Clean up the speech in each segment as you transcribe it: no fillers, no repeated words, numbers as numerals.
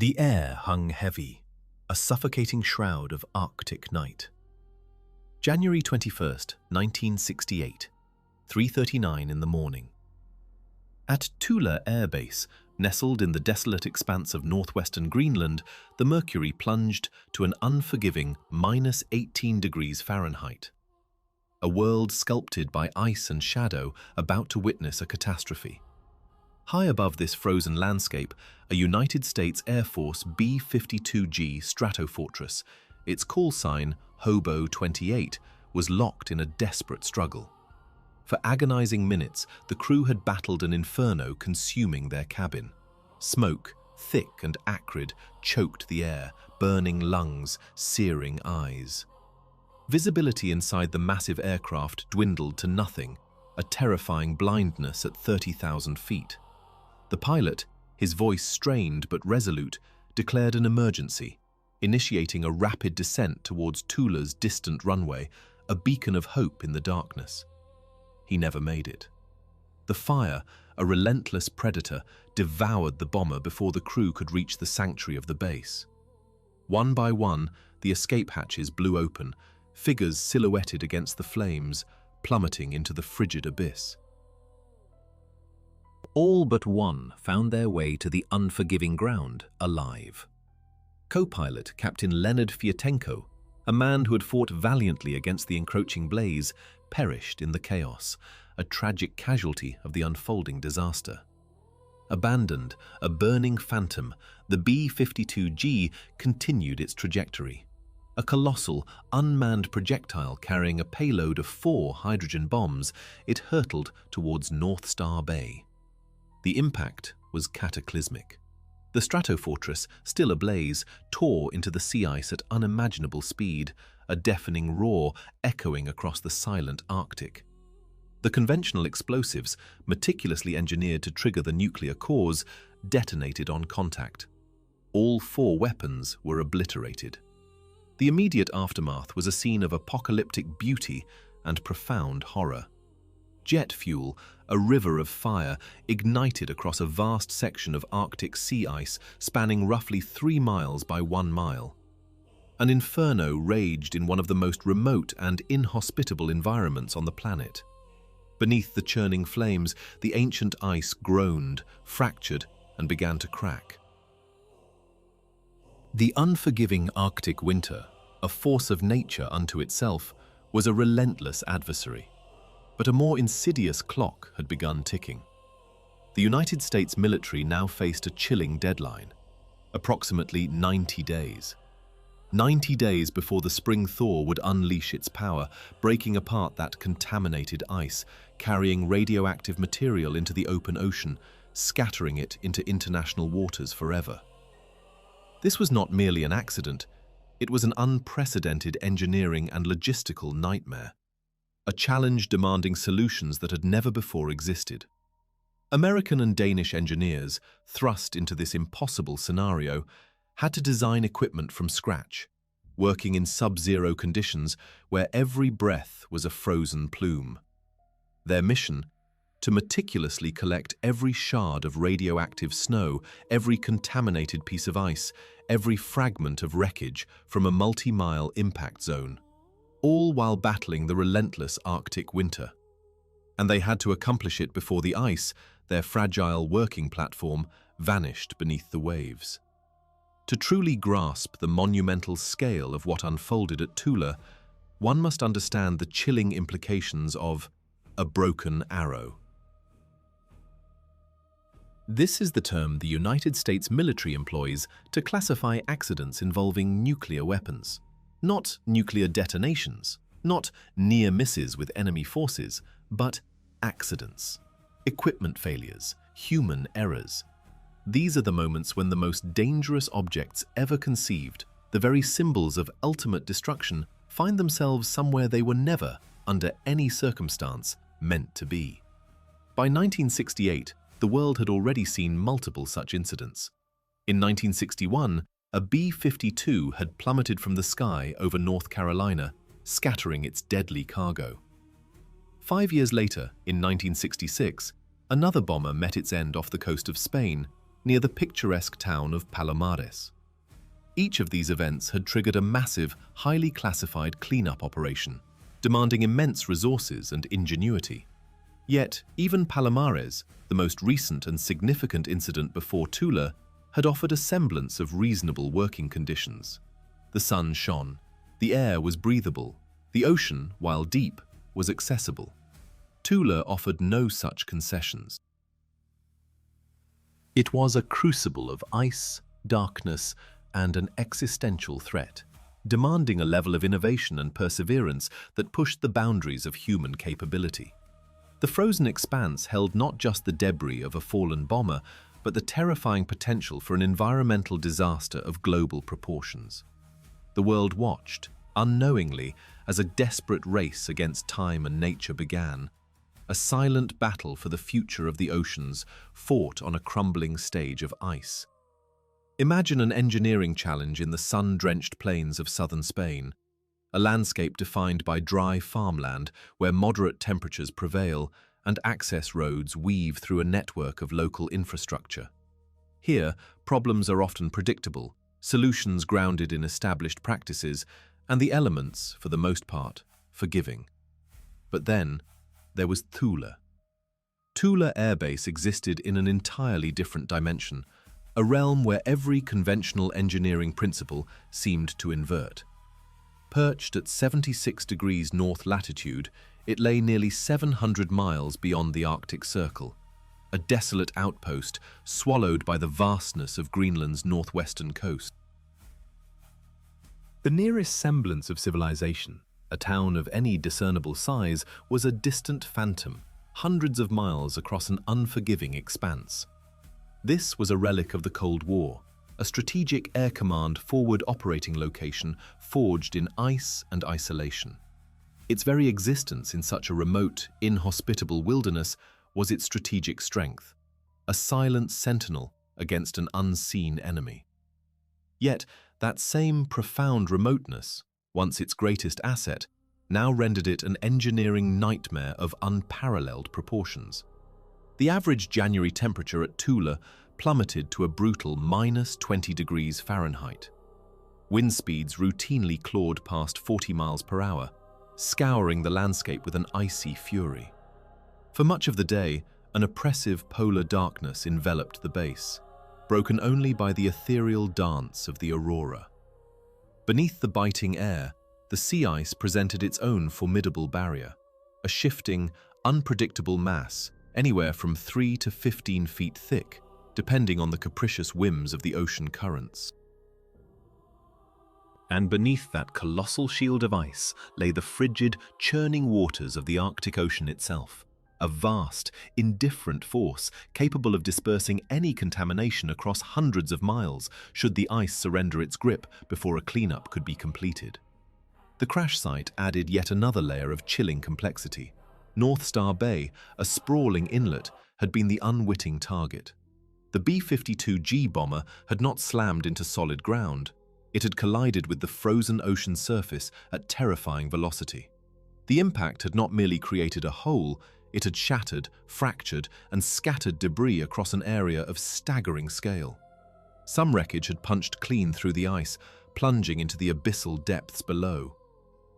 The air hung heavy, a suffocating shroud of Arctic night. January 21st, 1968, 3:39 in the morning. At Thule Air Base, nestled in the desolate expanse of Northwestern Greenland, the mercury plunged to an unforgiving -18 degrees Fahrenheit. A world sculpted by ice and shadow about to witness a catastrophe. High above this frozen landscape, a United States Air Force B-52G Stratofortress, its call sign Hobo 28, was locked in a desperate struggle. For agonizing minutes, the crew had battled an inferno consuming their cabin. Smoke, thick and acrid, choked the air, burning lungs, searing eyes. Visibility inside the massive aircraft dwindled to nothing, a terrifying blindness at 30,000 feet. The pilot, his voice strained but resolute, declared an emergency, initiating a rapid descent towards Thule's distant runway, a beacon of hope in the darkness. He never made it. The fire, a relentless predator, devoured the bomber before the crew could reach the sanctuary of the base. One by one, the escape hatches blew open, figures silhouetted against the flames, plummeting into the frigid abyss. All but one found their way to the unforgiving ground alive. Co-pilot Captain Leonard Fiatenko, a man who had fought valiantly against the encroaching blaze, perished in the chaos, a tragic casualty of the unfolding disaster. Abandoned, a burning phantom, the B-52G continued its trajectory. A colossal, unmanned projectile carrying a payload of 4 hydrogen bombs, it hurtled towards North Star Bay. The impact was cataclysmic. The Stratofortress, still ablaze, tore into the sea ice at unimaginable speed, a deafening roar echoing across the silent Arctic. The conventional explosives, meticulously engineered to trigger the nuclear cause, detonated on contact. All 4 weapons were obliterated. The immediate aftermath was a scene of apocalyptic beauty and profound horror. Jet fuel, a river of fire, ignited across a vast section of Arctic sea ice spanning roughly 3 miles by 1 mile. An inferno raged in one of the most remote and inhospitable environments on the planet. Beneath the churning flames, the ancient ice groaned, fractured, and began to crack. The unforgiving Arctic winter, a force of nature unto itself, was a relentless adversary. But a more insidious clock had begun ticking. The United States military now faced a chilling deadline, approximately 90 days. 90 days before the spring thaw would unleash its power, breaking apart that contaminated ice, carrying radioactive material into the open ocean, scattering it into international waters forever. This was not merely an accident, it was an unprecedented engineering and logistical nightmare. A challenge demanding solutions that had never before existed. American and Danish engineers, thrust into this impossible scenario, had to design equipment from scratch, working in sub-zero conditions where every breath was a frozen plume. Their mission? To meticulously collect every shard of radioactive snow, every contaminated piece of ice, every fragment of wreckage from a multi-mile impact zone, all while battling the relentless Arctic winter. And they had to accomplish it before the ice, their fragile working platform, vanished beneath the waves. To truly grasp the monumental scale of what unfolded at Thule, one must understand the chilling implications of a broken arrow. This is the term the United States military employs to classify accidents involving nuclear weapons. Not nuclear detonations, not near misses with enemy forces, but accidents, equipment failures, human errors. These are the moments when the most dangerous objects ever conceived, the very symbols of ultimate destruction, find themselves somewhere they were never, under any circumstance, meant to be. By 1968, the world had already seen multiple such incidents. In 1961, a B-52 had plummeted from the sky over North Carolina, scattering its deadly cargo. 5 years later, in 1966, another bomber met its end off the coast of Spain, near the picturesque town of Palomares. Each of these events had triggered a massive, highly classified cleanup operation, demanding immense resources and ingenuity. Yet, even Palomares, the most recent and significant incident before Thule, had offered a semblance of reasonable working conditions. The sun shone, the air was breathable, the ocean, while deep, was accessible. Thule offered no such concessions. It was a crucible of ice, darkness, and an existential threat, demanding a level of innovation and perseverance that pushed the boundaries of human capability. The frozen expanse held not just the debris of a fallen bomber, but the terrifying potential for an environmental disaster of global proportions. The world watched, unknowingly, as a desperate race against time and nature began, a silent battle for the future of the oceans fought on a crumbling stage of ice. Imagine an engineering challenge in the sun-drenched plains of southern Spain, a landscape defined by dry farmland where moderate temperatures prevail and access roads weave through a network of local infrastructure. Here, problems are often predictable, solutions grounded in established practices, and the elements, for the most part, forgiving. But then, there was Thule. Thule Air Base existed in an entirely different dimension, a realm where every conventional engineering principle seemed to invert. Perched at 76 degrees north latitude, it lay nearly 700 miles beyond the Arctic Circle, a desolate outpost swallowed by the vastness of Greenland's northwestern coast. The nearest semblance of civilization, a town of any discernible size, was a distant phantom, hundreds of miles across an unforgiving expanse. This was a relic of the Cold War, a strategic air command forward operating location forged in ice and isolation. Its very existence in such a remote, inhospitable wilderness was its strategic strength, a silent sentinel against an unseen enemy. Yet, that same profound remoteness, once its greatest asset, now rendered it an engineering nightmare of unparalleled proportions. The average January temperature at Thule plummeted to a brutal -20 degrees Fahrenheit. Wind speeds routinely clawed past 40 miles per hour, scouring the landscape with an icy fury. For much of the day, an oppressive polar darkness enveloped the base, broken only by the ethereal dance of the aurora. Beneath the biting air, the sea ice presented its own formidable barrier, a shifting, unpredictable mass anywhere from 3 to 15 feet thick, depending on the capricious whims of the ocean currents. And beneath that colossal shield of ice lay the frigid, churning waters of the Arctic Ocean itself, a vast, indifferent force capable of dispersing any contamination across hundreds of miles should the ice surrender its grip before a cleanup could be completed. The crash site added yet another layer of chilling complexity. North Star Bay, a sprawling inlet, had been the unwitting target. The B-52G bomber had not slammed into solid ground. It had collided with the frozen ocean surface at terrifying velocity. The impact had not merely created a hole, it had shattered, fractured, and scattered debris across an area of staggering scale. Some wreckage had punched clean through the ice, plunging into the abyssal depths below.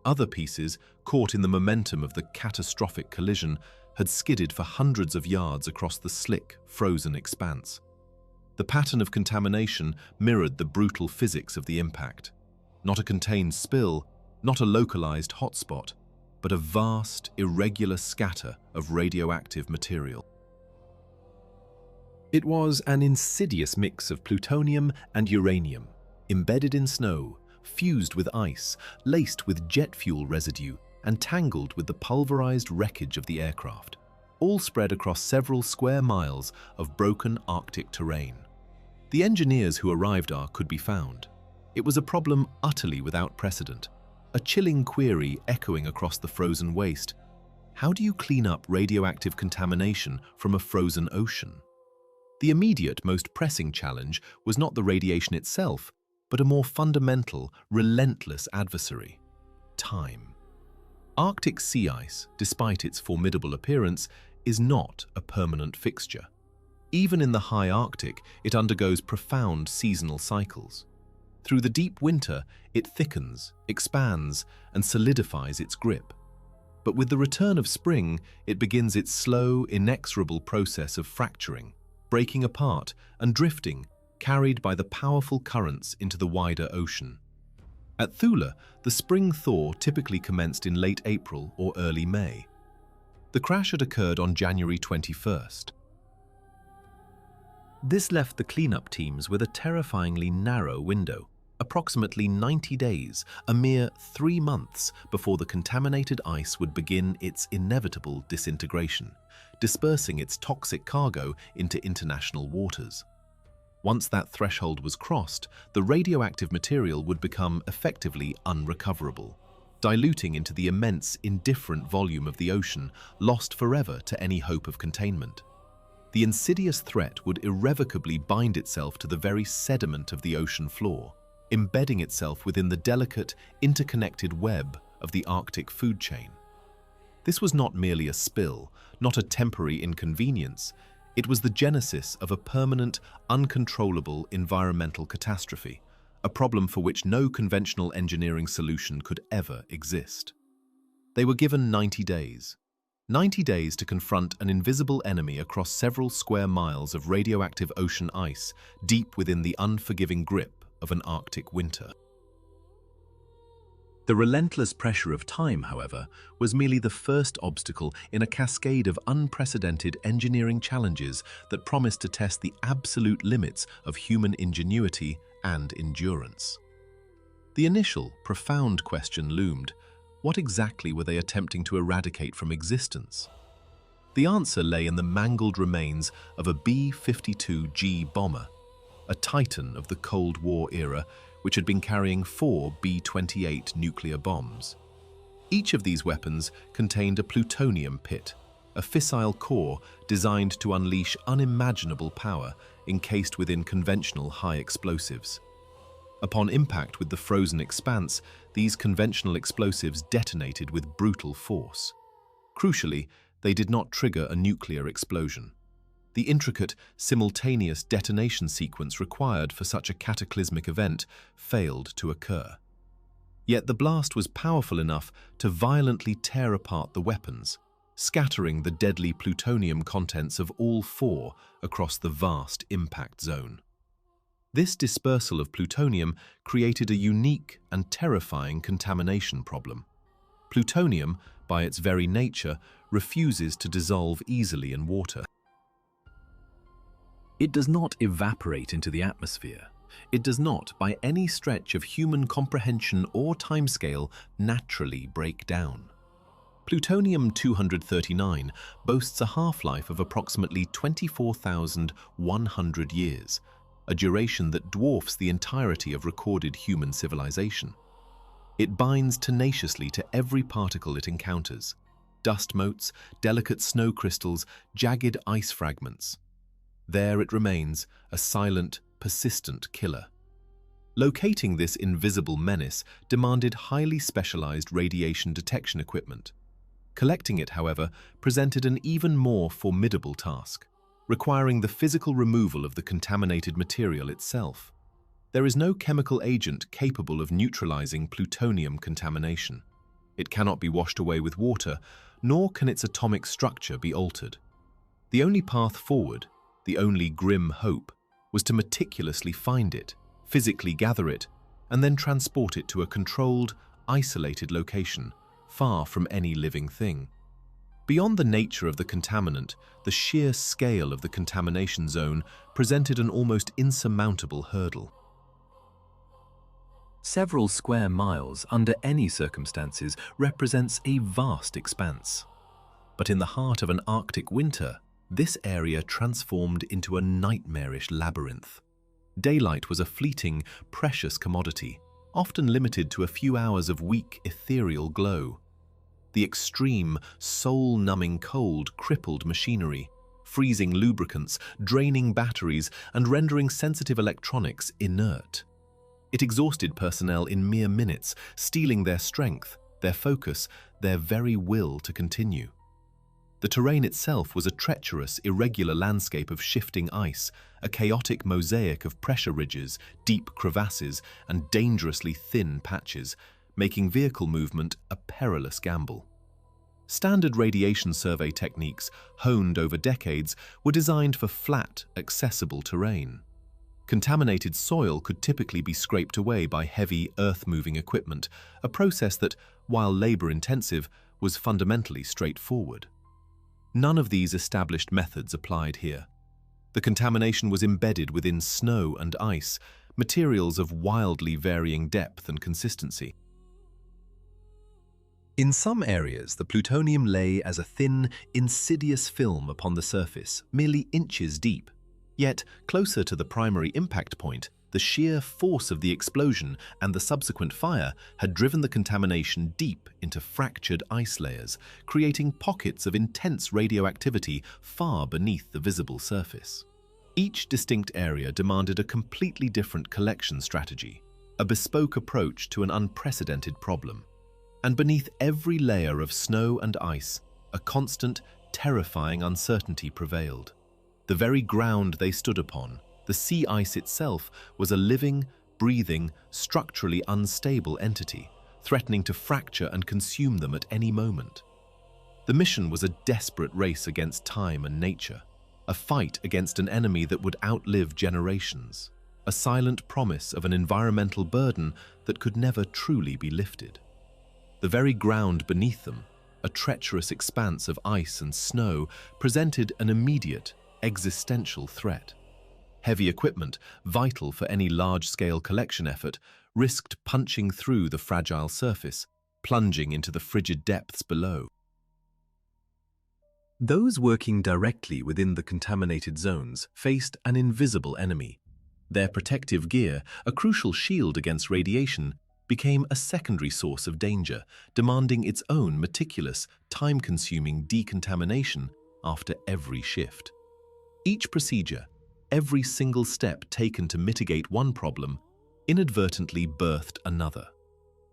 Other pieces, caught in the momentum of the catastrophic collision, had skidded for hundreds of yards across the slick, frozen expanse. The pattern of contamination mirrored the brutal physics of the impact. Not a contained spill, not a localized hotspot, but a vast, irregular scatter of radioactive material. It was an insidious mix of plutonium and uranium, embedded in snow, fused with ice, laced with jet fuel residue, and tangled with the pulverized wreckage of the aircraft, all spread across several square miles of broken Arctic terrain. The engineers who arrived could be found. It was a problem utterly without precedent, a chilling query echoing across the frozen waste. How do you clean up radioactive contamination from a frozen ocean? The immediate, most pressing challenge was not the radiation itself, but a more fundamental, relentless adversary: time. Arctic sea ice, despite its formidable appearance, is not a permanent fixture. Even in the high Arctic, it undergoes profound seasonal cycles. Through the deep winter, it thickens, expands, and solidifies its grip. But with the return of spring, it begins its slow, inexorable process of fracturing, breaking apart and drifting, carried by the powerful currents into the wider ocean. At Thule, the spring thaw typically commenced in late April or early May. The crash had occurred on January 21st. This left the cleanup teams with a terrifyingly narrow window, approximately 90 days, a mere 3 months before the contaminated ice would begin its inevitable disintegration, dispersing its toxic cargo into international waters. Once that threshold was crossed, the radioactive material would become effectively unrecoverable, diluting into the immense, indifferent volume of the ocean, lost forever to any hope of containment. The insidious threat would irrevocably bind itself to the very sediment of the ocean floor, embedding itself within the delicate, interconnected web of the Arctic food chain. This was not merely a spill, not a temporary inconvenience. It was the genesis of a permanent, uncontrollable environmental catastrophe, a problem for which no conventional engineering solution could ever exist. They were given 90 days. 90 days to confront an invisible enemy across several square miles of radioactive ocean ice deep within the unforgiving grip of an Arctic winter. The relentless pressure of time, however, was merely the first obstacle in a cascade of unprecedented engineering challenges that promised to test the absolute limits of human ingenuity and endurance. The initial, profound question loomed: what exactly were they attempting to eradicate from existence? The answer lay in the mangled remains of a B-52G bomber, a titan of the Cold War era, which had been carrying 4 B-28 nuclear bombs. Each of these weapons contained a plutonium pit, a fissile core designed to unleash unimaginable power encased within conventional high explosives. Upon impact with the frozen expanse, these conventional explosives detonated with brutal force. Crucially, they did not trigger a nuclear explosion. The intricate, simultaneous detonation sequence required for such a cataclysmic event failed to occur. Yet the blast was powerful enough to violently tear apart the weapons, scattering the deadly plutonium contents of all 4 across the vast impact zone. This dispersal of plutonium created a unique and terrifying contamination problem. Plutonium, by its very nature, refuses to dissolve easily in water. It does not evaporate into the atmosphere. It does not, by any stretch of human comprehension or timescale, naturally break down. Plutonium-239 boasts a half-life of approximately 24,100 years, a duration that dwarfs the entirety of recorded human civilization. It binds tenaciously to every particle it encounters: dust motes, delicate snow crystals, jagged ice fragments. There it remains, a silent, persistent killer. Locating this invisible menace demanded highly specialized radiation detection equipment. Collecting it, however, presented an even more formidable task, requiring the physical removal of the contaminated material itself. There is no chemical agent capable of neutralizing plutonium contamination. It cannot be washed away with water, nor can its atomic structure be altered. The only path forward, the only grim hope, was to meticulously find it, physically gather it, and then transport it to a controlled, isolated location, far from any living thing. Beyond the nature of the contaminant, the sheer scale of the contamination zone presented an almost insurmountable hurdle. Several square miles under any circumstances represents a vast expanse. But in the heart of an Arctic winter, this area transformed into a nightmarish labyrinth. Daylight was a fleeting, precious commodity, often limited to a few hours of weak, ethereal glow. The extreme, soul-numbing cold crippled machinery, freezing lubricants, draining batteries, and rendering sensitive electronics inert. It exhausted personnel in mere minutes, stealing their strength, their focus, their very will to continue. The terrain itself was a treacherous, irregular landscape of shifting ice, a chaotic mosaic of pressure ridges, deep crevasses, and dangerously thin patches, making vehicle movement a perilous gamble. Standard radiation survey techniques, honed over decades, were designed for flat, accessible terrain. Contaminated soil could typically be scraped away by heavy, earth-moving equipment, a process that, while labor-intensive, was fundamentally straightforward. None of these established methods applied here. The contamination was embedded within snow and ice, materials of wildly varying depth and consistency. In some areas, the plutonium lay as a thin, insidious film upon the surface, merely inches deep. Yet, closer to the primary impact point, the sheer force of the explosion and the subsequent fire had driven the contamination deep into fractured ice layers, creating pockets of intense radioactivity far beneath the visible surface. Each distinct area demanded a completely different collection strategy, a bespoke approach to an unprecedented problem. And beneath every layer of snow and ice, a constant, terrifying uncertainty prevailed. The very ground they stood upon, the sea ice itself, was a living, breathing, structurally unstable entity, threatening to fracture and consume them at any moment. The mission was a desperate race against time and nature, a fight against an enemy that would outlive generations, a silent promise of an environmental burden that could never truly be lifted. The very ground beneath them, a treacherous expanse of ice and snow, presented an immediate, existential threat. Heavy equipment, vital for any large-scale collection effort, risked punching through the fragile surface, plunging into the frigid depths below. Those working directly within the contaminated zones faced an invisible enemy. Their protective gear, a crucial shield against radiation, became a secondary source of danger, demanding its own meticulous, time-consuming decontamination after every shift. Each procedure, every single step taken to mitigate one problem, inadvertently birthed another.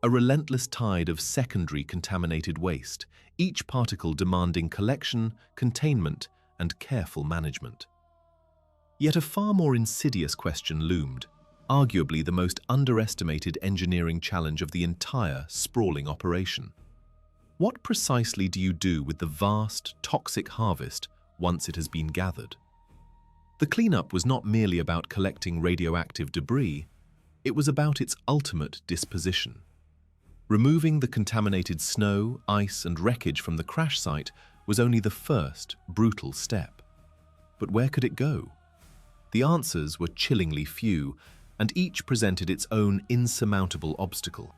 A relentless tide of secondary contaminated waste, each particle demanding collection, containment, and careful management. Yet a far more insidious question loomed, arguably the most underestimated engineering challenge of the entire sprawling operation. What precisely do you do with the vast, toxic harvest once it has been gathered? The cleanup was not merely about collecting radioactive debris, it was about its ultimate disposition. Removing the contaminated snow, ice, and wreckage from the crash site was only the first, brutal step. But where could it go? The answers were chillingly few, and each presented its own insurmountable obstacle.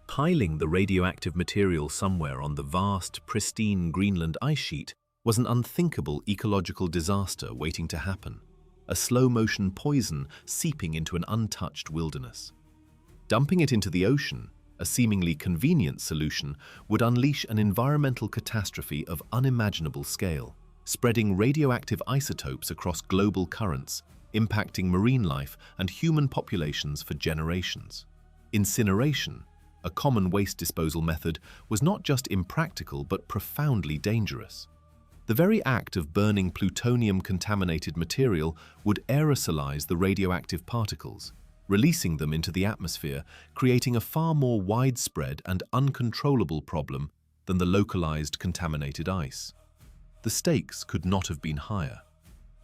Piling the radioactive material somewhere on the vast, pristine Greenland ice sheet was an unthinkable ecological disaster waiting to happen, a slow-motion poison seeping into an untouched wilderness. Dumping it into the ocean, a seemingly convenient solution, would unleash an environmental catastrophe of unimaginable scale, spreading radioactive isotopes across global currents, impacting marine life and human populations for generations. Incineration, a common waste disposal method, was not just impractical but profoundly dangerous. The very act of burning plutonium-contaminated material would aerosolize the radioactive particles, releasing them into the atmosphere, creating a far more widespread and uncontrollable problem than the localized contaminated ice. The stakes could not have been higher.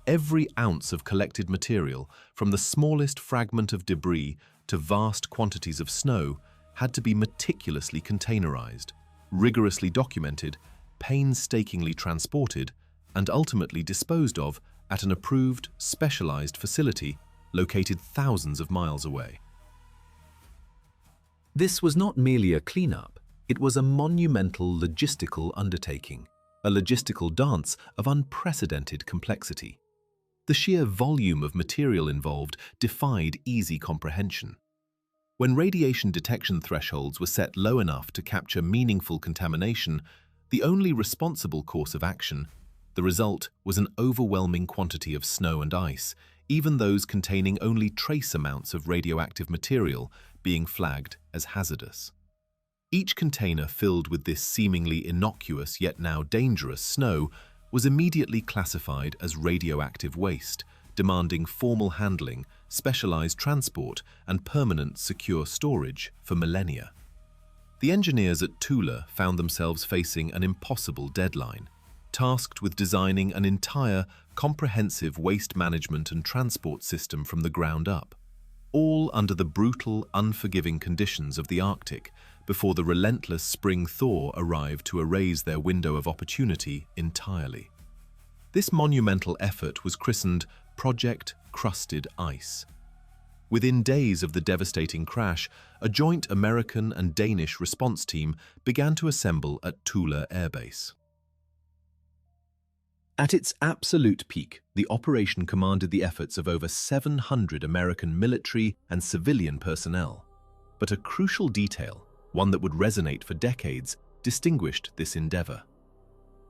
Every ounce of collected material, from the smallest fragment of debris to vast quantities of snow, had to be meticulously containerized, rigorously documented, painstakingly transported, and ultimately disposed of at an approved, specialized facility located thousands of miles away. This was not merely a cleanup, it was a monumental logistical undertaking, a logistical dance of unprecedented complexity. The sheer volume of material involved defied easy comprehension. When radiation detection thresholds were set low enough to capture meaningful contamination, the only responsible course of action, the result was an overwhelming quantity of snow and ice, even those containing only trace amounts of radioactive material being flagged as hazardous. Each container filled with this seemingly innocuous yet now dangerous snow was immediately classified as radioactive waste, demanding formal handling, specialized transport, and permanent secure storage for millennia. The engineers at Thule found themselves facing an impossible deadline, tasked with designing an entire, comprehensive waste management and transport system from the ground up, all under the brutal, unforgiving conditions of the Arctic before the relentless spring thaw arrived to erase their window of opportunity entirely. This monumental effort was christened Project Crusted Ice. Within days of the devastating crash, a joint American and Danish response team began to assemble at Thule Air Base. At its absolute peak, the operation commanded the efforts of over 700 American military and civilian personnel. But a crucial detail, one that would resonate for decades, distinguished this endeavor.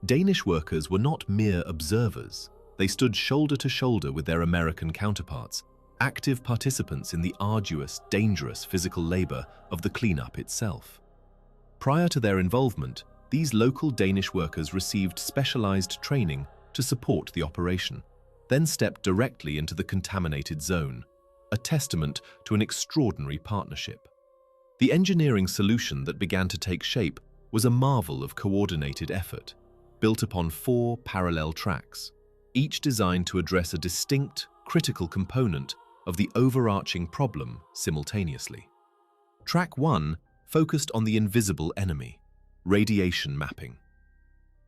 Danish workers were not mere observers. They stood shoulder to shoulder with their American counterparts, active participants in the arduous, dangerous physical labor of the cleanup itself. Prior to their involvement, these local Danish workers received specialized training to support the operation, then stepped directly into the contaminated zone, a testament to an extraordinary partnership. The engineering solution that began to take shape was a marvel of coordinated effort, built upon 4 parallel tracks, each designed to address a distinct, critical component of the overarching problem simultaneously. Track 1 focused on the invisible enemy, radiation mapping.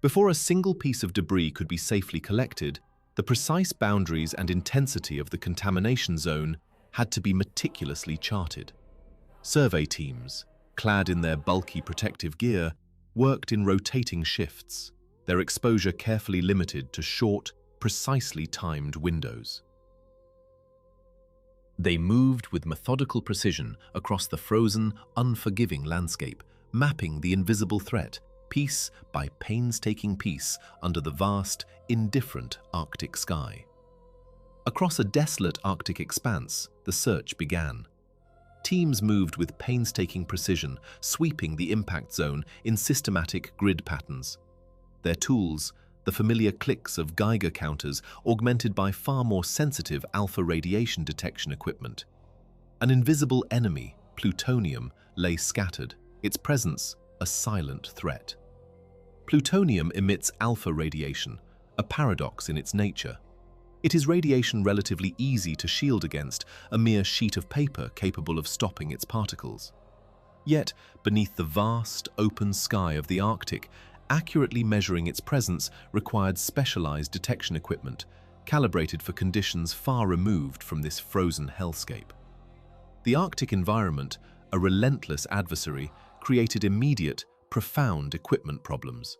Before a single piece of debris could be safely collected, the precise boundaries and intensity of the contamination zone had to be meticulously charted. Survey teams, clad in their bulky protective gear, worked in rotating shifts, their exposure carefully limited to short, precisely timed windows. They moved with methodical precision across the frozen, unforgiving landscape, mapping the invisible threat, piece by painstaking piece under the vast, indifferent Arctic sky. Across a desolate Arctic expanse, the search began. Teams moved with painstaking precision, sweeping the impact zone in systematic grid patterns. Their tools, the familiar clicks of Geiger counters augmented by far more sensitive alpha radiation detection equipment. An invisible enemy, plutonium, lay scattered, its presence a silent threat. Plutonium emits alpha radiation, a paradox in its nature. It is radiation relatively easy to shield against, a mere sheet of paper capable of stopping its particles. Yet, beneath the vast, open sky of the Arctic, accurately measuring its presence required specialized detection equipment, calibrated for conditions far removed from this frozen hellscape. The Arctic environment, a relentless adversary, created immediate, profound equipment problems.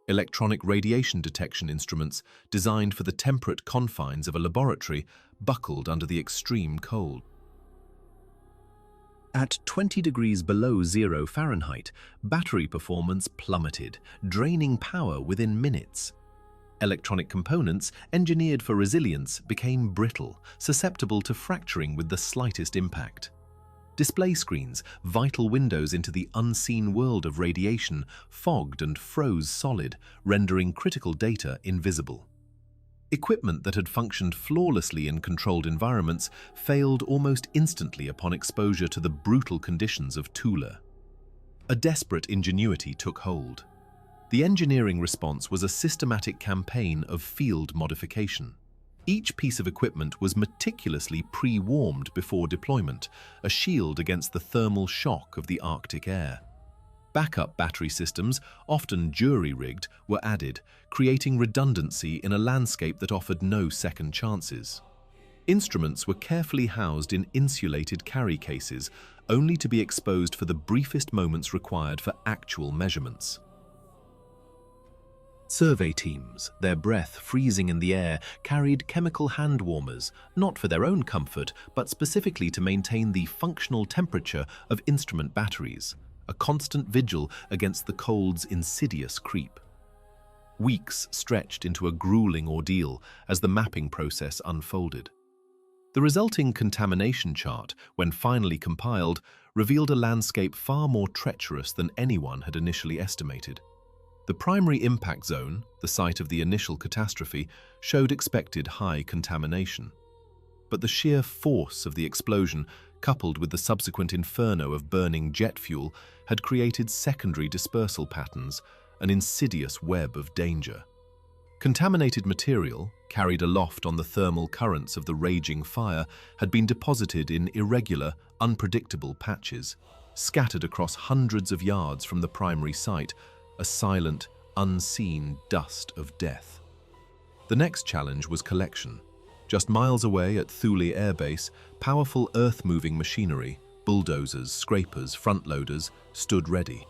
Electronic radiation detection instruments, designed for the temperate confines of a laboratory, buckled under the extreme cold. At 20 degrees below 0 Fahrenheit, battery performance plummeted, draining power within minutes. Electronic components, engineered for resilience, became brittle, susceptible to fracturing with the slightest impact. Display screens, vital windows into the unseen world of radiation, fogged and froze solid, rendering critical data invisible. Equipment that had functioned flawlessly in controlled environments failed almost instantly upon exposure to the brutal conditions of Thule. A desperate ingenuity took hold. The engineering response was a systematic campaign of field modification. Each piece of equipment was meticulously pre-warmed before deployment, a shield against the thermal shock of the Arctic air. Backup battery systems, often jury-rigged, were added, creating redundancy in a landscape that offered no second chances. Instruments were carefully housed in insulated carry cases, only to be exposed for the briefest moments required for actual measurements. Survey teams, their breath freezing in the air, carried chemical hand warmers, not for their own comfort, but specifically to maintain the functional temperature of instrument batteries, a constant vigil against the cold's insidious creep. Weeks stretched into a grueling ordeal as the mapping process unfolded. The resulting contamination chart, when finally compiled, revealed a landscape far more treacherous than anyone had initially estimated. The primary impact zone, the site of the initial catastrophe, showed expected high contamination. But the sheer force of the explosion, coupled with the subsequent inferno of burning jet fuel, had created secondary dispersal patterns, an insidious web of danger. Contaminated material, carried aloft on the thermal currents of the raging fire, had been deposited in irregular, unpredictable patches, scattered across hundreds of yards from the primary site, a silent, unseen dust of death. The next challenge was collection. Just miles away at Thule Air Base, powerful earth-moving machinery, bulldozers, scrapers, front-loaders, stood ready.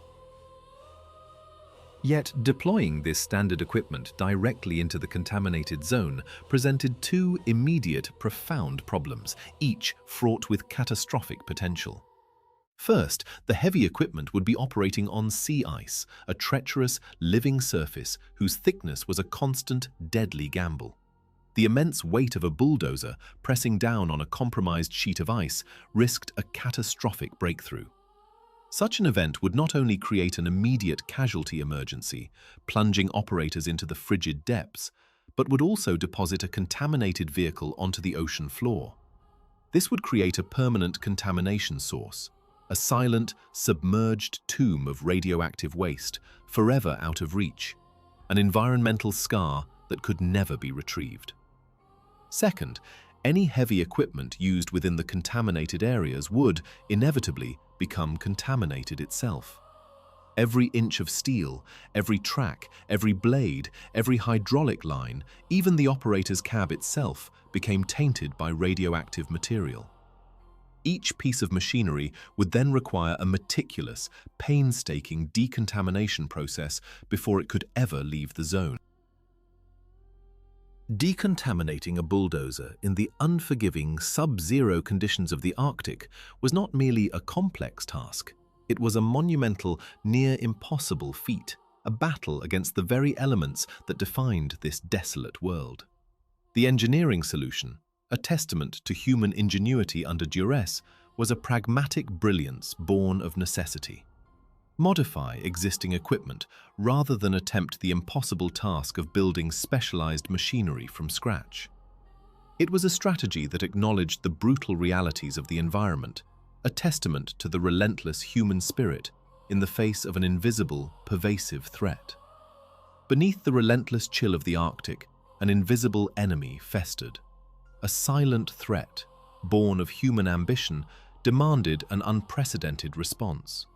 Yet deploying this standard equipment directly into the contaminated zone presented two immediate, profound problems, each fraught with catastrophic potential. First, the heavy equipment would be operating on sea ice, a treacherous, living surface whose thickness was a constant, deadly gamble. The immense weight of a bulldozer pressing down on a compromised sheet of ice risked a catastrophic breakthrough. Such an event would not only create an immediate casualty emergency, plunging operators into the frigid depths, but would also deposit a contaminated vehicle onto the ocean floor. This would create a permanent contamination source, a silent, submerged tomb of radioactive waste, forever out of reach, an environmental scar that could never be retrieved. Second, any heavy equipment used within the contaminated areas would, inevitably, become contaminated itself. Every inch of steel, every track, every blade, every hydraulic line, even the operator's cab itself, became tainted by radioactive material. Each piece of machinery would then require a meticulous, painstaking decontamination process before it could ever leave the zone. Decontaminating a bulldozer in the unforgiving, sub-zero conditions of the Arctic was not merely a complex task. It was a monumental, near-impossible feat, a battle against the very elements that defined this desolate world. The engineering solution, a testament to human ingenuity under duress, was a pragmatic brilliance born of necessity. Modify existing equipment rather than attempt the impossible task of building specialized machinery from scratch. It was a strategy that acknowledged the brutal realities of the environment, a testament to the relentless human spirit in the face of an invisible, pervasive threat. Beneath the relentless chill of the Arctic, an invisible enemy festered. A silent threat, born of human ambition, demanded an unprecedented response.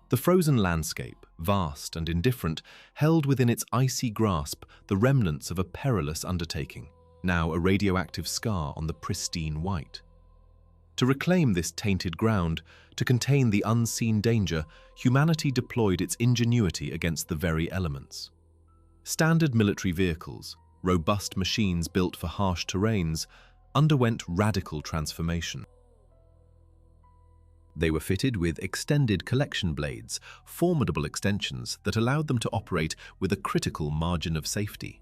The frozen landscape, vast and indifferent, held within its icy grasp the remnants of a perilous undertaking, now a radioactive scar on the pristine white. To reclaim this tainted ground, to contain the unseen danger, humanity deployed its ingenuity against the very elements. Standard military vehicles, robust machines built for harsh terrains, underwent radical transformation. They were fitted with extended collection blades, formidable extensions that allowed them to operate with a critical margin of safety.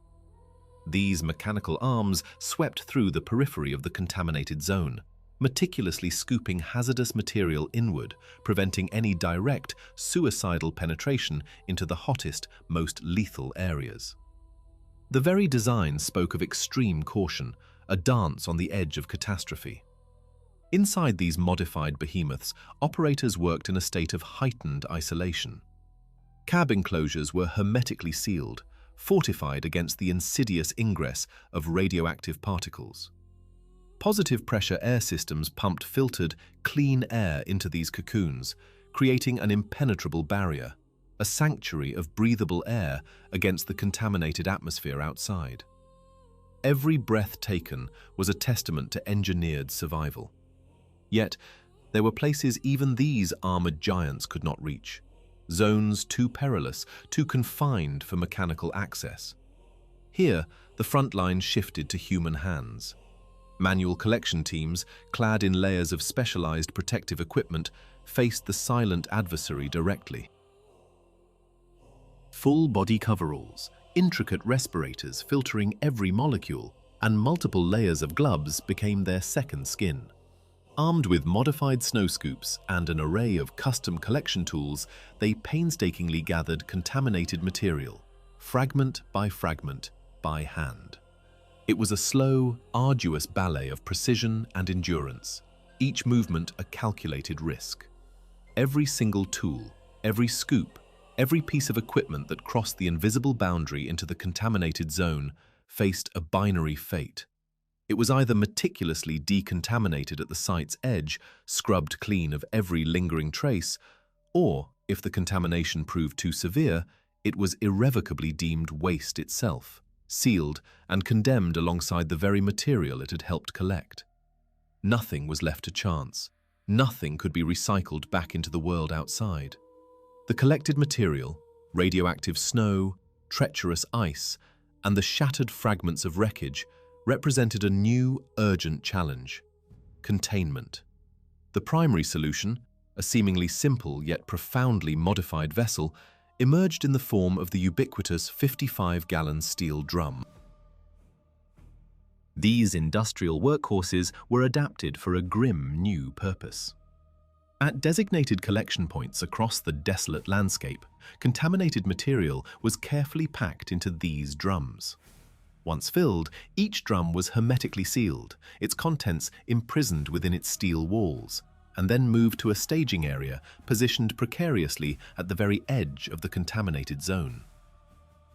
These mechanical arms swept through the periphery of the contaminated zone, meticulously scooping hazardous material inward, preventing any direct, suicidal penetration into the hottest, most lethal areas. The very design spoke of extreme caution, a dance on the edge of catastrophe. Inside these modified behemoths, operators worked in a state of heightened isolation. Cab enclosures were hermetically sealed, fortified against the insidious ingress of radioactive particles. Positive pressure air systems pumped filtered, clean air into these cocoons, creating an impenetrable barrier, a sanctuary of breathable air against the contaminated atmosphere outside. Every breath taken was a testament to engineered survival. Yet, there were places even these armored giants could not reach, zones too perilous, too confined for mechanical access. Here, the front line shifted to human hands. Manual collection teams, clad in layers of specialized protective equipment, faced the silent adversary directly. Full-body coveralls, intricate respirators filtering every molecule, and multiple layers of gloves became their second skin. Armed with modified snow scoops and an array of custom collection tools, they painstakingly gathered contaminated material, fragment by hand. It was a slow, arduous ballet of precision and endurance, each movement a calculated risk. Every single tool, every scoop, every piece of equipment that crossed the invisible boundary into the contaminated zone faced a binary fate. It was either meticulously decontaminated at the site's edge, scrubbed clean of every lingering trace, or, if the contamination proved too severe, it was irrevocably deemed waste itself, sealed and condemned alongside the very material it had helped collect. Nothing was left to chance. Nothing could be recycled back into the world outside. The collected material, radioactive snow, treacherous ice, and the shattered fragments of wreckage represented a new, urgent challenge: containment. The primary solution, a seemingly simple yet profoundly modified vessel, emerged in the form of the ubiquitous 55-gallon steel drum. These industrial workhorses were adapted for a grim new purpose. At designated collection points across the desolate landscape, contaminated material was carefully packed into these drums. Once filled, each drum was hermetically sealed, its contents imprisoned within its steel walls, and then moved to a staging area positioned precariously at the very edge of the contaminated zone.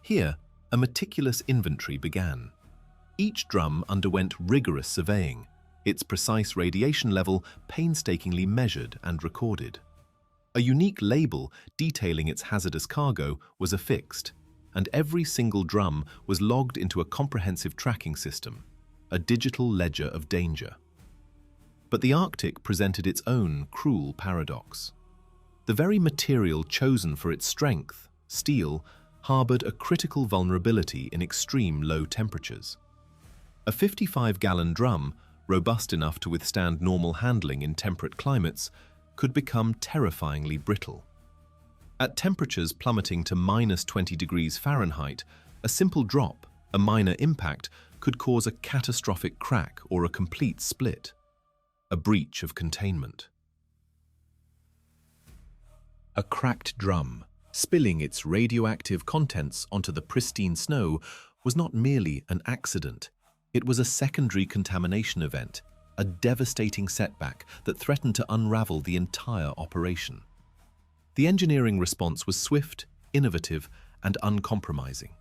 Here, a meticulous inventory began. Each drum underwent rigorous surveying, its precise radiation level painstakingly measured and recorded. A unique label detailing its hazardous cargo was affixed, and every single drum was logged into a comprehensive tracking system, a digital ledger of danger. But the Arctic presented its own cruel paradox. The very material chosen for its strength, steel, harbored a critical vulnerability in extreme low temperatures. A 55-gallon drum, robust enough to withstand normal handling in temperate climates, could become terrifyingly brittle. At temperatures plummeting to -20 degrees Fahrenheit, a simple drop, a minor impact, could cause a catastrophic crack or a complete split, a breach of containment. A cracked drum, spilling its radioactive contents onto the pristine snow, was not merely an accident. It was a secondary contamination event, a devastating setback that threatened to unravel the entire operation. The engineering response was swift, innovative, and uncompromising.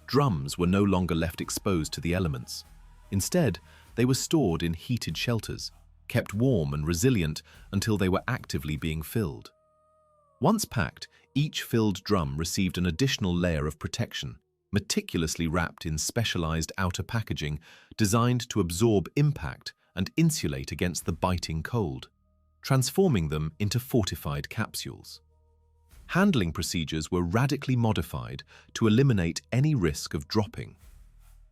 Drums were no longer left exposed to the elements. Instead, they were stored in heated shelters, kept warm and resilient until they were actively being filled. Once packed, each filled drum received an additional layer of protection, meticulously wrapped in specialized outer packaging designed to absorb impact and insulate against the biting cold, transforming them into fortified capsules. Handling procedures were radically modified to eliminate any risk of dropping.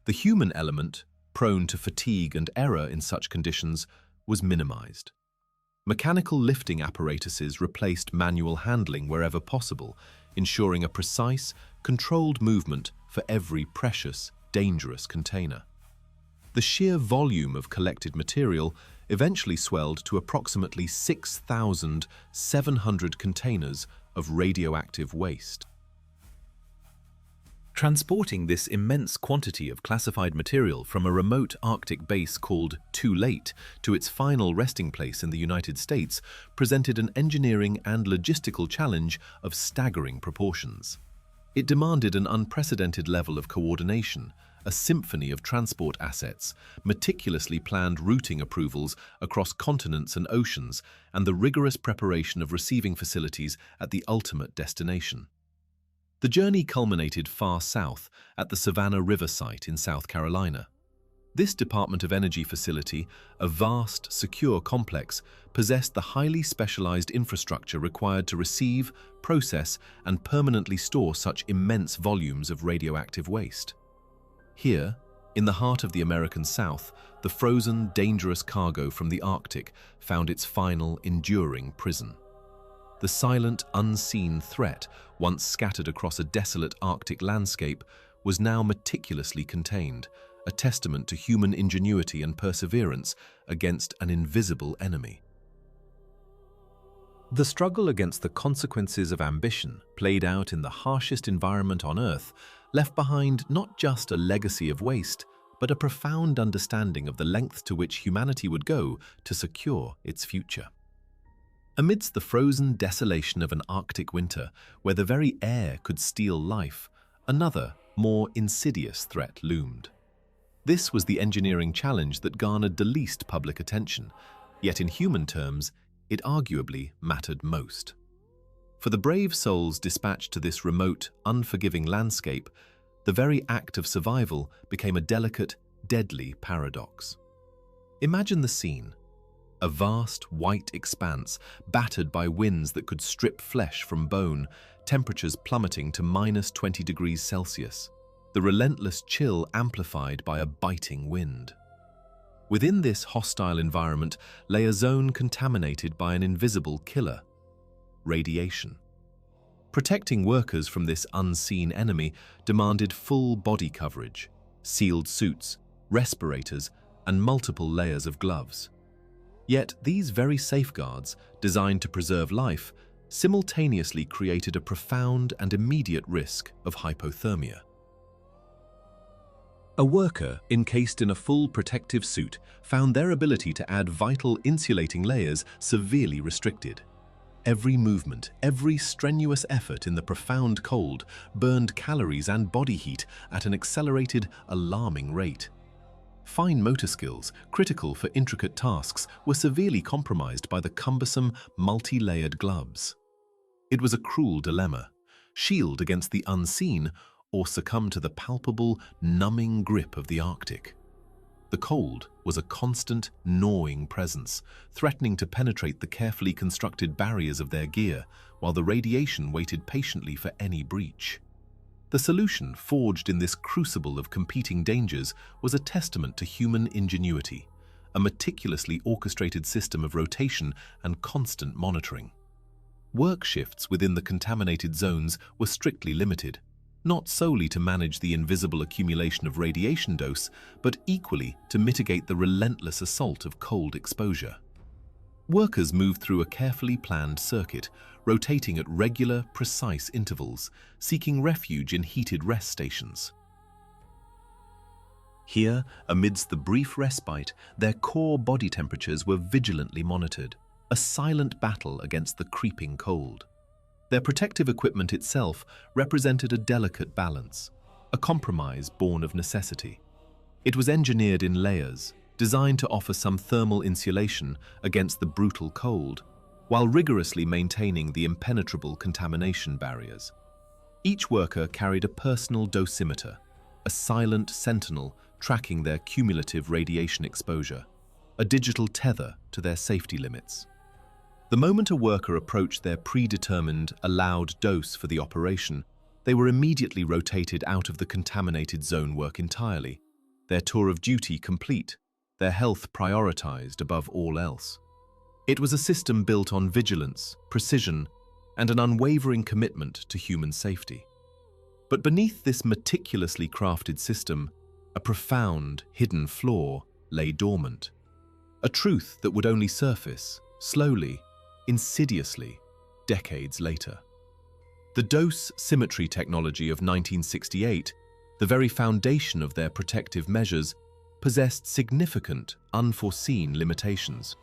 The human element, prone to fatigue and error in such conditions, was minimized. Mechanical lifting apparatuses replaced manual handling wherever possible, ensuring a precise, controlled movement for every precious, dangerous container. The sheer volume of collected material eventually swelled to approximately 6,700 containers of radioactive waste. Transporting this immense quantity of classified material from a remote Arctic base called Thule to its final resting place in the United States presented an engineering and logistical challenge of staggering proportions. It demanded an unprecedented level of coordination, a symphony of transport assets, meticulously planned routing approvals across continents and oceans, and the rigorous preparation of receiving facilities at the ultimate destination. The journey culminated far south at the Savannah River site in South Carolina. This Department of Energy facility, a vast, secure complex, possessed the highly specialized infrastructure required to receive, process, and permanently store such immense volumes of radioactive waste. Here, in the heart of the American South, the frozen, dangerous cargo from the Arctic found its final, enduring prison. The silent, unseen threat, once scattered across a desolate Arctic landscape, was now meticulously contained, a testament to human ingenuity and perseverance against an invisible enemy. The struggle against the consequences of ambition played out in the harshest environment on Earth left behind not just a legacy of waste, but a profound understanding of the length to which humanity would go to secure its future. Amidst the frozen desolation of an Arctic winter, where the very air could steal life, another, more insidious threat loomed. This was the engineering challenge that garnered the least public attention, yet in human terms, it arguably mattered most. For the brave souls dispatched to this remote, unforgiving landscape, the very act of survival became a delicate, deadly paradox. Imagine the scene. A vast, white expanse, battered by winds that could strip flesh from bone, temperatures plummeting to -20 degrees Celsius, the relentless chill amplified by a biting wind. Within this hostile environment lay a zone contaminated by an invisible killer: radiation. Protecting workers from this unseen enemy demanded full body coverage, sealed suits, respirators, and multiple layers of gloves. Yet these very safeguards, designed to preserve life, simultaneously created a profound and immediate risk of hypothermia. A worker encased in a full protective suit found their ability to add vital insulating layers severely restricted. Every movement, every strenuous effort in the profound cold burned calories and body heat at an accelerated, alarming rate. Fine motor skills, critical for intricate tasks, were severely compromised by the cumbersome, multi-layered gloves. It was a cruel dilemma: shield against the unseen or succumb to the palpable, numbing grip of the Arctic. The cold was a constant, gnawing presence, threatening to penetrate the carefully constructed barriers of their gear, while the radiation waited patiently for any breach. The solution, forged in this crucible of competing dangers, was a testament to human ingenuity, a meticulously orchestrated system of rotation and constant monitoring. Work shifts within the contaminated zones were strictly limited, not solely to manage the invisible accumulation of radiation dose, but equally to mitigate the relentless assault of cold exposure. Workers moved through a carefully planned circuit, rotating at regular, precise intervals, seeking refuge in heated rest stations. Here, amidst the brief respite, their core body temperatures were vigilantly monitored, a silent battle against the creeping cold. Their protective equipment itself represented a delicate balance, a compromise born of necessity. It was engineered in layers, designed to offer some thermal insulation against the brutal cold, while rigorously maintaining the impenetrable contamination barriers. Each worker carried a personal dosimeter, a silent sentinel tracking their cumulative radiation exposure, a digital tether to their safety limits. The moment a worker approached their predetermined, allowed dose for the operation, they were immediately rotated out of the contaminated zone work entirely, their tour of duty complete, their health prioritized above all else. It was a system built on vigilance, precision, and an unwavering commitment to human safety. But beneath this meticulously crafted system, a profound, hidden flaw lay dormant. A truth that would only surface, slowly, insidiously, decades later. The dose symmetry technology of 1968, the very foundation of their protective measures, possessed significant, unforeseen limitations.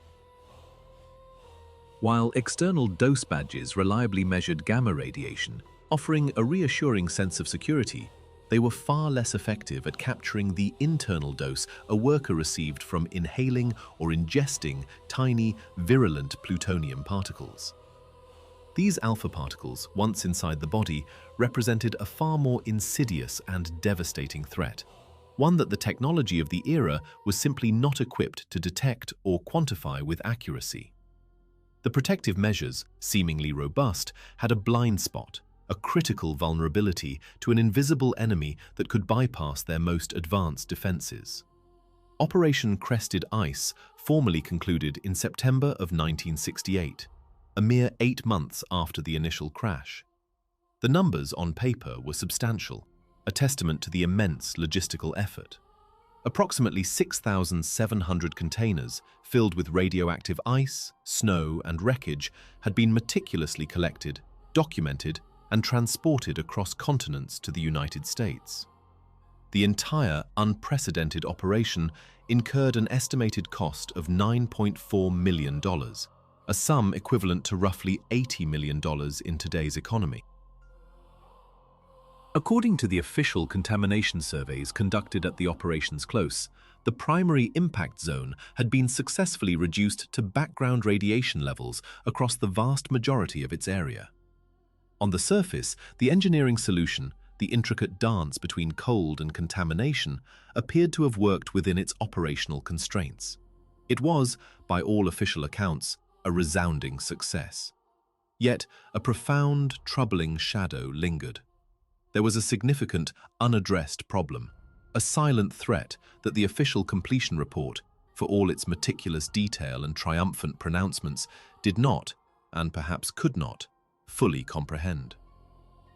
While external dose badges reliably measured gamma radiation, offering a reassuring sense of security, they were far less effective at capturing the internal dose a worker received from inhaling or ingesting tiny, virulent plutonium particles. These alpha particles, once inside the body, represented a far more insidious and devastating threat, one that the technology of the era was simply not equipped to detect or quantify with accuracy. The protective measures, seemingly robust, had a blind spot, a critical vulnerability to an invisible enemy that could bypass their most advanced defenses. Operation Crested Ice formally concluded in September of 1968, a mere 8 months after the initial crash. The numbers on paper were substantial, a testament to the immense logistical effort. Approximately 6,700 containers filled with radioactive ice, snow, and wreckage had been meticulously collected, documented, and transported across continents to the United States. The entire unprecedented operation incurred an estimated cost of $9.4 million, a sum equivalent to roughly $80 million in today's economy. According to the official contamination surveys conducted at the operation's close, the primary impact zone had been successfully reduced to background radiation levels across the vast majority of its area. On the surface, the engineering solution, the intricate dance between cold and contamination, appeared to have worked within its operational constraints. It was, by all official accounts, a resounding success. Yet, a profound, troubling shadow lingered. There was a significant, unaddressed problem, a silent threat that the official completion report, for all its meticulous detail and triumphant pronouncements, did not, and perhaps could not, fully comprehend.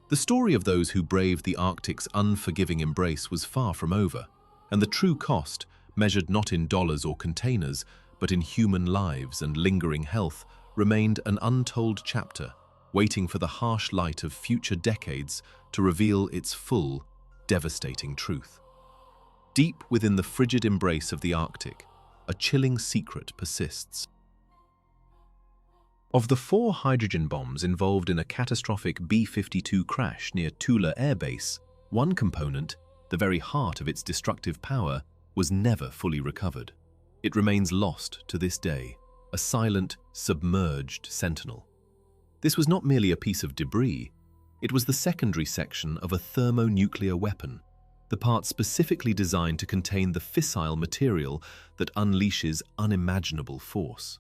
The story of those who braved the Arctic's unforgiving embrace was far from over, and the true cost, measured not in dollars or containers, but in human lives and lingering health, remained an untold chapter, waiting for the harsh light of future decades to reveal its full, devastating truth. Deep within the frigid embrace of the Arctic, a chilling secret persists. Of the 4 hydrogen bombs involved in a catastrophic B-52 crash near Thule Air Base, one component, the very heart of its destructive power, was never fully recovered. It remains lost to this day, a silent, submerged sentinel. This was not merely a piece of debris, it was the secondary section of a thermonuclear weapon, the part specifically designed to contain the fissile material that unleashes unimaginable force.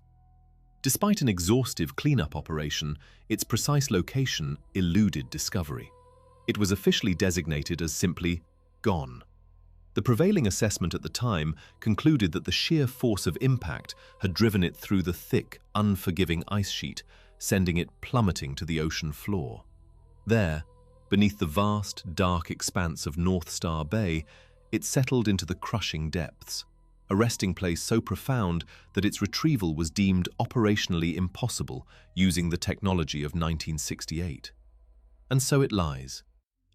Despite an exhaustive cleanup operation, its precise location eluded discovery. It was officially designated as simply gone. The prevailing assessment at the time concluded that the sheer force of impact had driven it through the thick, unforgiving ice sheet, sending it plummeting to the ocean floor. There, beneath the vast, dark expanse of North Star Bay, it settled into the crushing depths, a resting place so profound that its retrieval was deemed operationally impossible using the technology of 1968. And so it lies,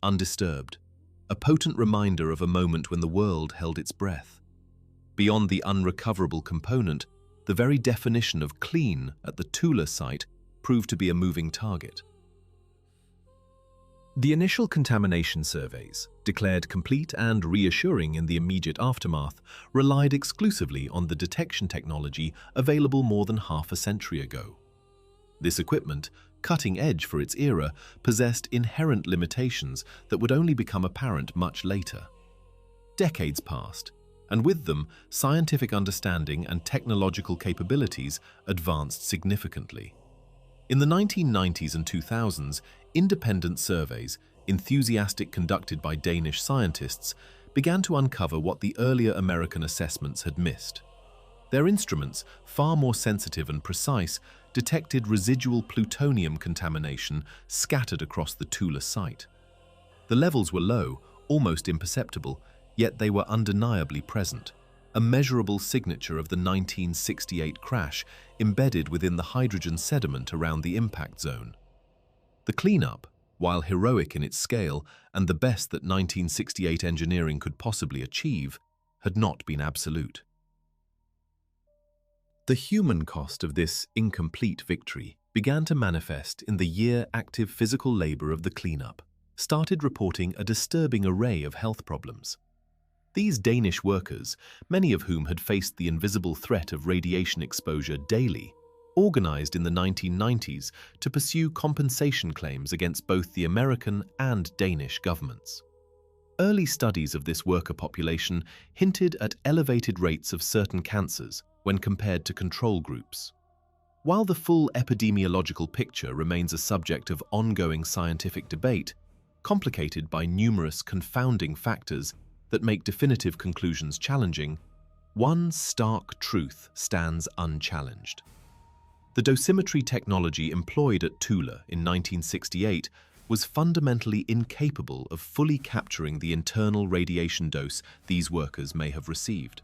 undisturbed, a potent reminder of a moment when the world held its breath. Beyond the unrecoverable component, the very definition of clean at the Thule site proved to be a moving target. The initial contamination surveys, declared complete and reassuring in the immediate aftermath, relied exclusively on the detection technology available more than half a century ago. This equipment, cutting edge for its era, possessed inherent limitations that would only become apparent much later. Decades passed, and with them, scientific understanding and technological capabilities advanced significantly. In the 1990s and 2000s, independent surveys, enthusiastic conducted by Danish scientists, began to uncover what the earlier American assessments had missed. Their instruments, far more sensitive and precise, detected residual plutonium contamination scattered across the Thule site. The levels were low, almost imperceptible, yet they were undeniably present, a measurable signature of the 1968 crash embedded within the hydrogen sediment around the impact zone. The cleanup, while heroic in its scale and the best that 1968 engineering could possibly achieve, had not been absolute. The human cost of this incomplete victory began to manifest in the year-active physical labor of the cleanup, started reporting a disturbing array of health problems. These Danish workers, many of whom had faced the invisible threat of radiation exposure daily, organized in the 1990s to pursue compensation claims against both the American and Danish governments. Early studies of this worker population hinted at elevated rates of certain cancers when compared to control groups. While the full epidemiological picture remains a subject of ongoing scientific debate, complicated by numerous confounding factors that make definitive conclusions challenging, one stark truth stands unchallenged. The dosimetry technology employed at Thule in 1968 was fundamentally incapable of fully capturing the internal radiation dose these workers may have received.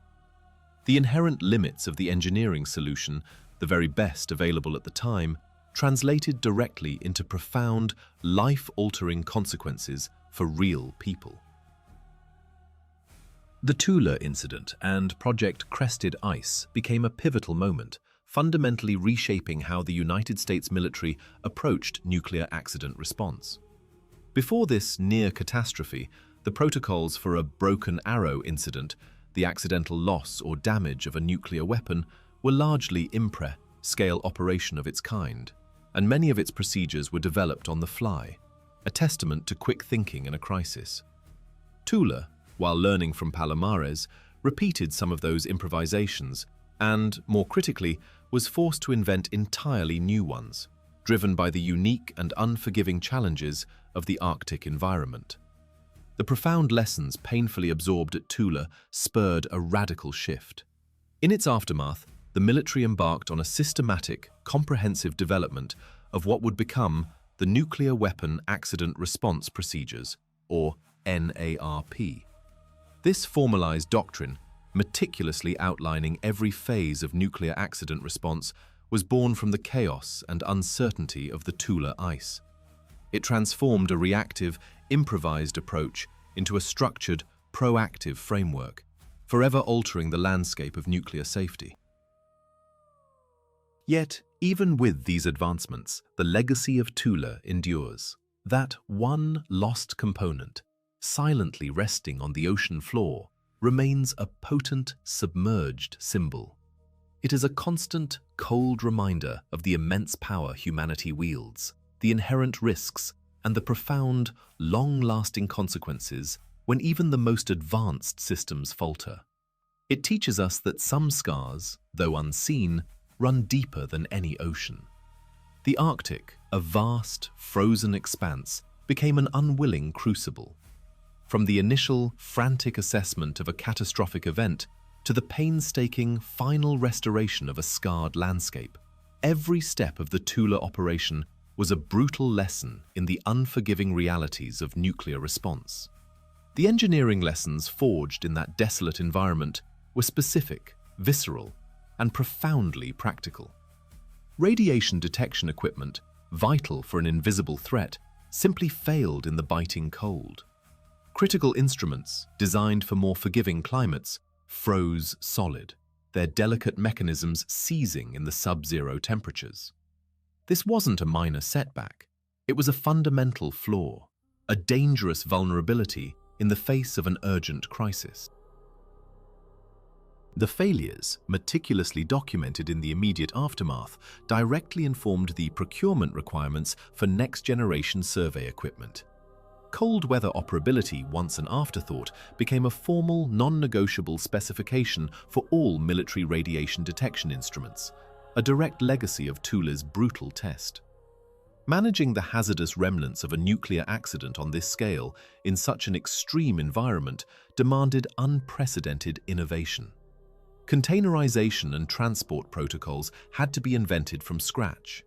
The inherent limits of the engineering solution, the very best available at the time, translated directly into profound, life-altering consequences for real people. The Thule incident and Project Crested Ice became a pivotal moment, fundamentally reshaping how the United States military approached nuclear accident response. Before this near catastrophe, the protocols for a broken arrow incident, the accidental loss or damage of a nuclear weapon, were largely scale operation of its kind, and many of its procedures were developed on the fly, a testament to quick thinking in a crisis. Thule, while learning from Palomares, repeated some of those improvisations and, more critically, was forced to invent entirely new ones, driven by the unique and unforgiving challenges of the Arctic environment. The profound lessons painfully absorbed at Thule spurred a radical shift. In its aftermath, the military embarked on a systematic, comprehensive development of what would become the Nuclear Weapon Accident Response Procedures, or NARP. This formalized doctrine, meticulously outlining every phase of nuclear accident response, was born from the chaos and uncertainty of the Thule ice. It transformed a reactive, improvised approach into a structured, proactive framework, forever altering the landscape of nuclear safety. Yet, even with these advancements, the legacy of Thule endures. That one lost component, silently resting on the ocean floor, remains a potent, submerged symbol. It is a constant, cold reminder of the immense power humanity wields, the inherent risks, and the profound, long-lasting consequences when even the most advanced systems falter. It teaches us that some scars, though unseen, run deeper than any ocean. The Arctic, a vast, frozen expanse, became an unwilling crucible. From the initial, frantic assessment of a catastrophic event to the painstaking, final restoration of a scarred landscape, every step of the Thule operation was a brutal lesson in the unforgiving realities of nuclear response. The engineering lessons forged in that desolate environment were specific, visceral, and profoundly practical. Radiation detection equipment, vital for an invisible threat, simply failed in the biting cold. Critical instruments, designed for more forgiving climates, froze solid, their delicate mechanisms seizing in the sub-zero temperatures. This wasn't a minor setback. It was a fundamental flaw, a dangerous vulnerability in the face of an urgent crisis. The failures, meticulously documented in the immediate aftermath, directly informed the procurement requirements for next-generation survey equipment. Cold weather operability, once an afterthought, became a formal, non-negotiable specification for all military radiation detection instruments, a direct legacy of Thule's brutal test. Managing the hazardous remnants of a nuclear accident on this scale in such an extreme environment demanded unprecedented innovation. Containerization and transport protocols had to be invented from scratch.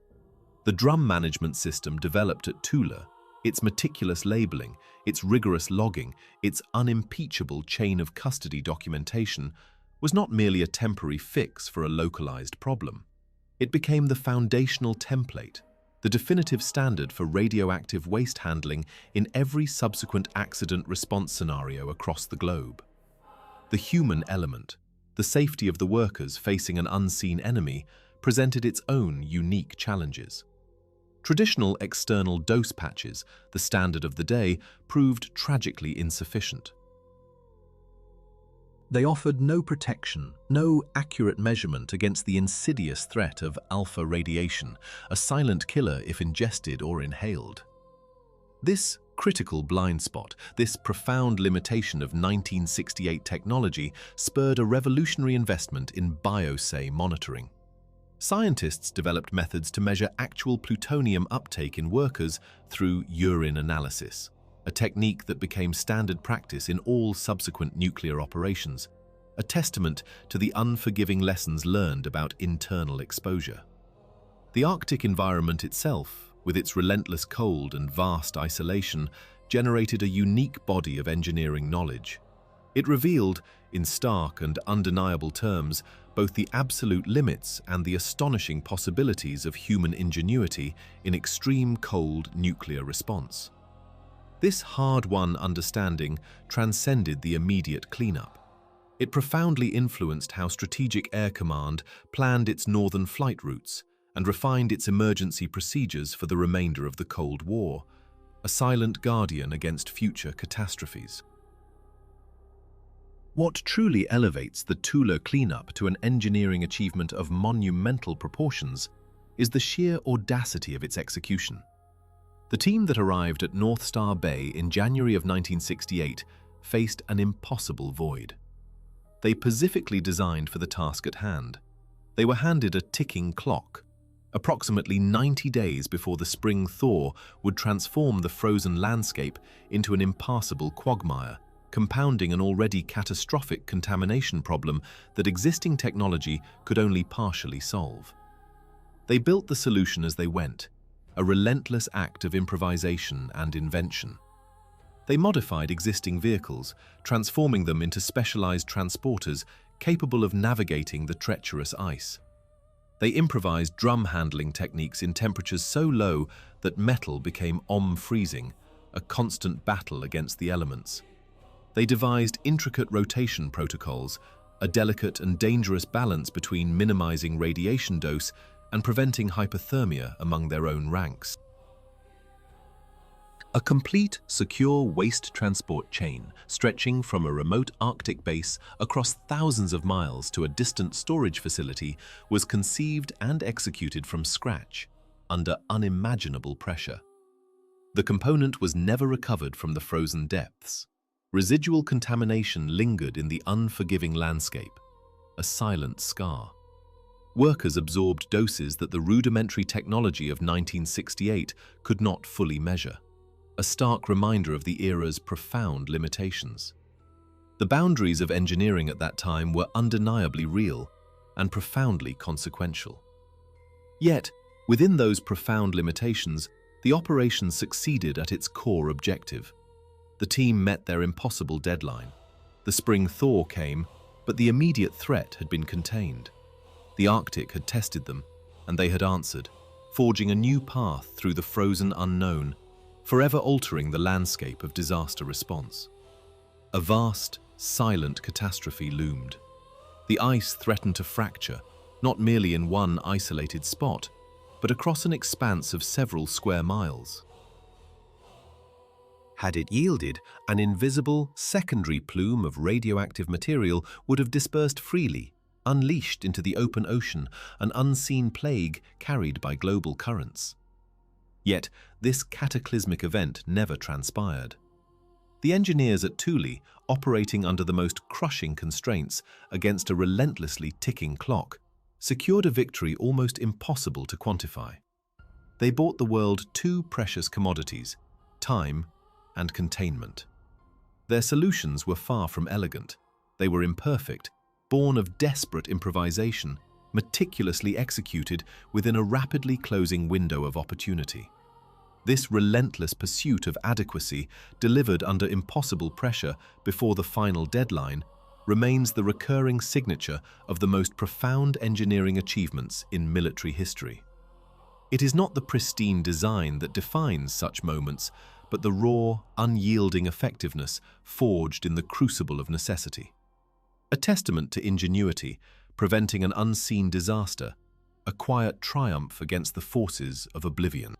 The drum management system developed at Thule, its meticulous labeling, its rigorous logging, its unimpeachable chain of custody documentation, was not merely a temporary fix for a localized problem. It became the foundational template, the definitive standard for radioactive waste handling in every subsequent accident response scenario across the globe. The human element, the safety of the workers facing an unseen enemy, presented its own unique challenges. Traditional external dose patches, the standard of the day, proved tragically insufficient. They offered no protection, no accurate measurement against the insidious threat of alpha radiation, a silent killer if ingested or inhaled. This critical blind spot, this profound limitation of 1968 technology, spurred a revolutionary investment in bioassay monitoring. Scientists developed methods to measure actual plutonium uptake in workers through urine analysis, a technique that became standard practice in all subsequent nuclear operations, a testament to the unforgiving lessons learned about internal exposure. The Arctic environment itself, with its relentless cold and vast isolation, generated a unique body of engineering knowledge. It revealed, in stark and undeniable terms, both the absolute limits and the astonishing possibilities of human ingenuity in extreme cold nuclear response. This hard-won understanding transcended the immediate cleanup. It profoundly influenced how Strategic Air Command planned its northern flight routes and refined its emergency procedures for the remainder of the Cold War, a silent guardian against future catastrophes. What truly elevates the Thule cleanup to an engineering achievement of monumental proportions is the sheer audacity of its execution. The team that arrived at North Star Bay in January of 1968 faced an impossible void. They pacifically designed for the task at hand. They were handed a ticking clock, approximately 90 days before the spring thaw would transform the frozen landscape into an impassable quagmire, compounding an already catastrophic contamination problem that existing technology could only partially solve. They built the solution as they went, a relentless act of improvisation and invention. They modified existing vehicles, transforming them into specialized transporters capable of navigating the treacherous ice. They improvised drum handling techniques in temperatures so low that metal became freezing, a constant battle against the elements. They devised intricate rotation protocols, a delicate and dangerous balance between minimizing radiation dose and preventing hypothermia among their own ranks. A complete, secure waste transport chain stretching from a remote Arctic base across thousands of miles to a distant storage facility was conceived and executed from scratch, under unimaginable pressure. The component was never recovered from the frozen depths. Residual contamination lingered in the unforgiving landscape, a silent scar. Workers absorbed doses that the rudimentary technology of 1968 could not fully measure, a stark reminder of the era's profound limitations. The boundaries of engineering at that time were undeniably real and profoundly consequential. Yet, within those profound limitations, the operation succeeded at its core objective. The team met their impossible deadline. The spring thaw came, but the immediate threat had been contained. The Arctic had tested them, and they had answered, forging a new path through the frozen unknown, forever altering the landscape of disaster response. A vast, silent catastrophe loomed. The ice threatened to fracture, not merely in one isolated spot, but across an expanse of several square miles. Had it yielded, an invisible, secondary plume of radioactive material would have dispersed freely, unleashed into the open ocean, an unseen plague carried by global currents. Yet, this cataclysmic event never transpired. The engineers at Thule, operating under the most crushing constraints against a relentlessly ticking clock, secured a victory almost impossible to quantify. They bought the world two precious commodities: time and containment. Their solutions were far from elegant. They were imperfect, born of desperate improvisation, meticulously executed within a rapidly closing window of opportunity. This relentless pursuit of adequacy, delivered under impossible pressure before the final deadline, remains the recurring signature of the most profound engineering achievements in military history. It is not the pristine design that defines such moments, but the raw, unyielding effectiveness forged in the crucible of necessity. A testament to ingenuity, preventing an unseen disaster, a quiet triumph against the forces of oblivion.